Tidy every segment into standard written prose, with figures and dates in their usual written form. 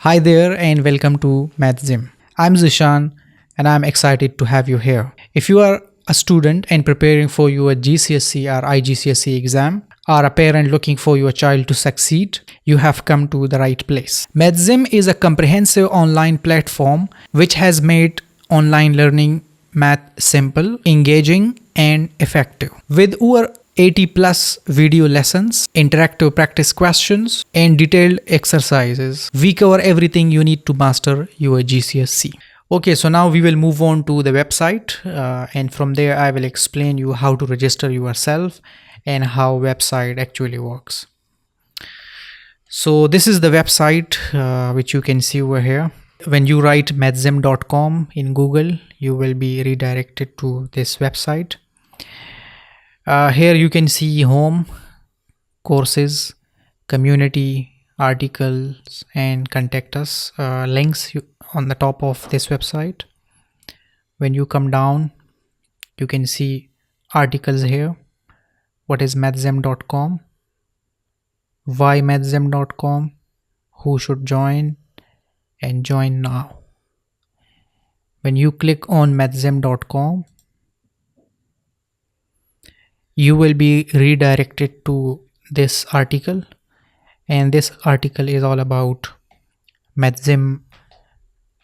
Hi there and welcome to Mathzem. I'm Zishan and I'm excited to have you here. If you are a student and preparing for your GCSE or IGCSE exam, or a parent looking for your child to succeed, you have come to the right place. Mathzem is a comprehensive online platform which has made online learning math simple, engaging, and effective. With over 80 plus video lessons, interactive practice questions, and detailed exercises, we cover everything you need to master your GCSE. Okay, so now we will move on to the website, and from there I will explain you how to register yourself and how website actually works. So this is the website which you can see over here. When you write mathzem.com in Google, you will be redirected to this website. Here you can see home, courses, community, articles, and contact us links on the top of this website. When you come down, you can see articles here. What is mathzem.com? Why mathzem.com? Who should join? And join now. When you click on mathzem.com, you will be redirected to this article, and this article is all about Mathzem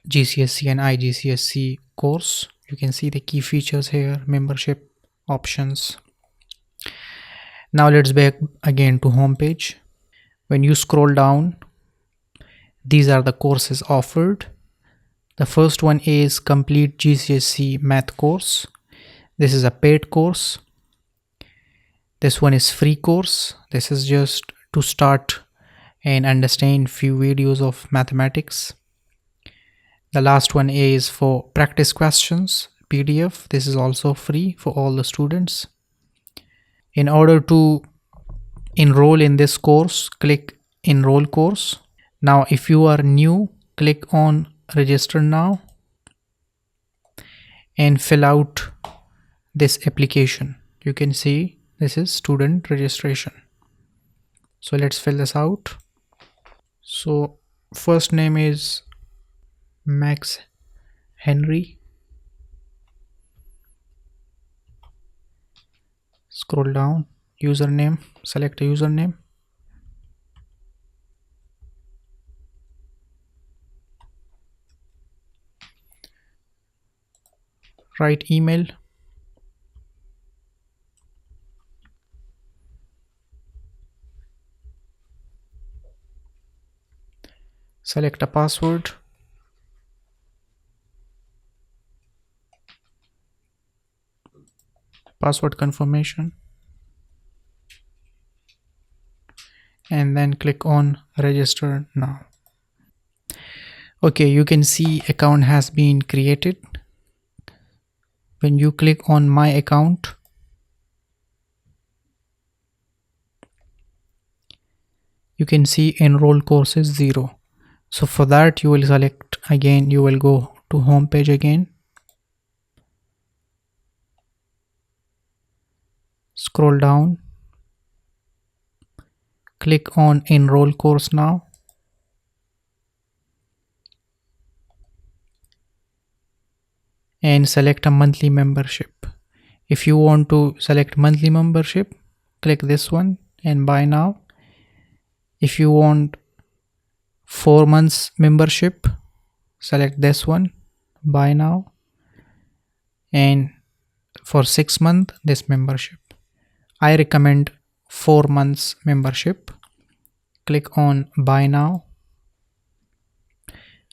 GCSE and IGCSE course. You can see the key features here, membership options. Now let's back again to home page. When you scroll down, these are the courses offered. The first one is complete GCSE math course. This is a paid course. This one is free course. This is just to start and understand few videos of mathematics. The last one is for practice questions PDF. This is also free for all the students. In order to enroll in this course, click enroll course. Now if you are new, click on register now and fill out this application. You can see this is student registration. So let's fill this out. So first name is Max Henry. Scroll down, username, select a username. Write email. Select a password. Password confirmation. And then click on register now. Okay, you can see account has been created. When you click on my account, you can see enroll courses 0. So for that you will select again, you will go to home page again. Scroll down. Click on enroll course now. And select a monthly membership. If you want to select monthly membership, click this one and buy now. If you want 4 months membership, select this one, buy now. And for 6 months, this membership. I recommend 4 months membership. Click on buy now.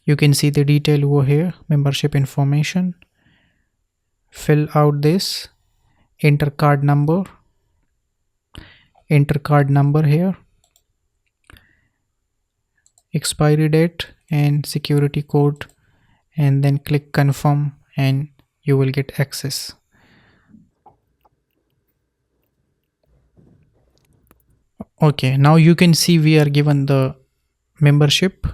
You can see the detail over here, membership information. Fill out this, enter card number here, expiry date and security code, and then click confirm and you will get access. Okay, now you can see we are given the membership.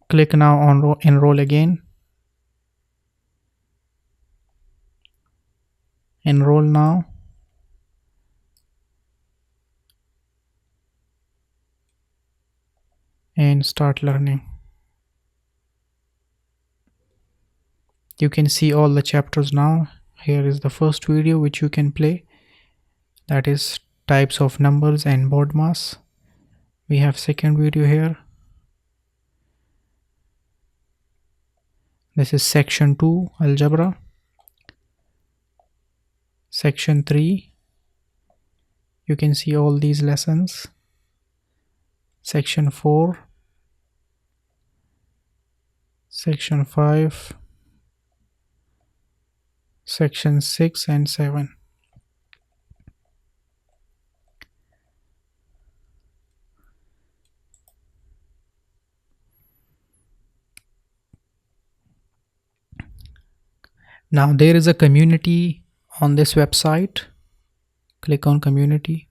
Click now on enroll again. Enroll now. and start learning. You can see all the chapters now. Here is the first video which you can play, that is types of numbers and board mass. We have second video here. This is section 2 algebra. Section 3, you can see all these lessons. Section 4, section 5, section 6 and 7. Now there is a community on this website. Click on community,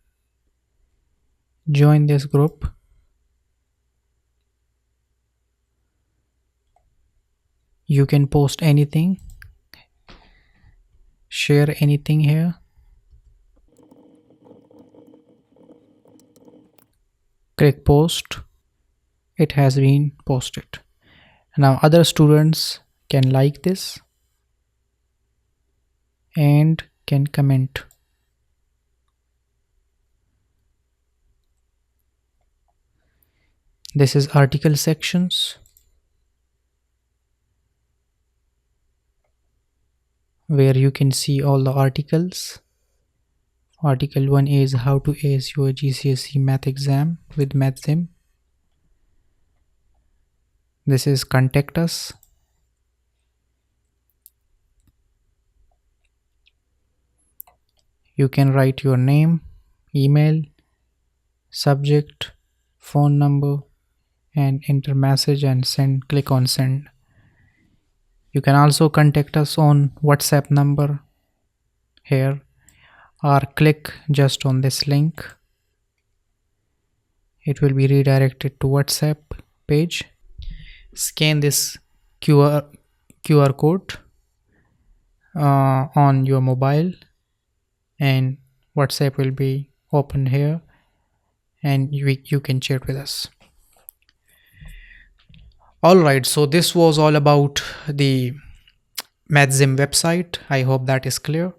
join this group. You can post anything, share anything here. Click post. It has been posted. Now other students can like this and can comment. This is article sections, where you can see all the articles. Article 1 is how to ace your GCSE Math exam with Mathzem. This is contact us. You can write your name, email, subject, phone number, and enter message and send. Click on send. You can also contact us on WhatsApp number here, or click just on this link. It will be redirected to WhatsApp page. Scan this QR code on your mobile, and WhatsApp will be open here, and you can chat with us. Alright, so this was all about the Mathzem website. I hope that is clear.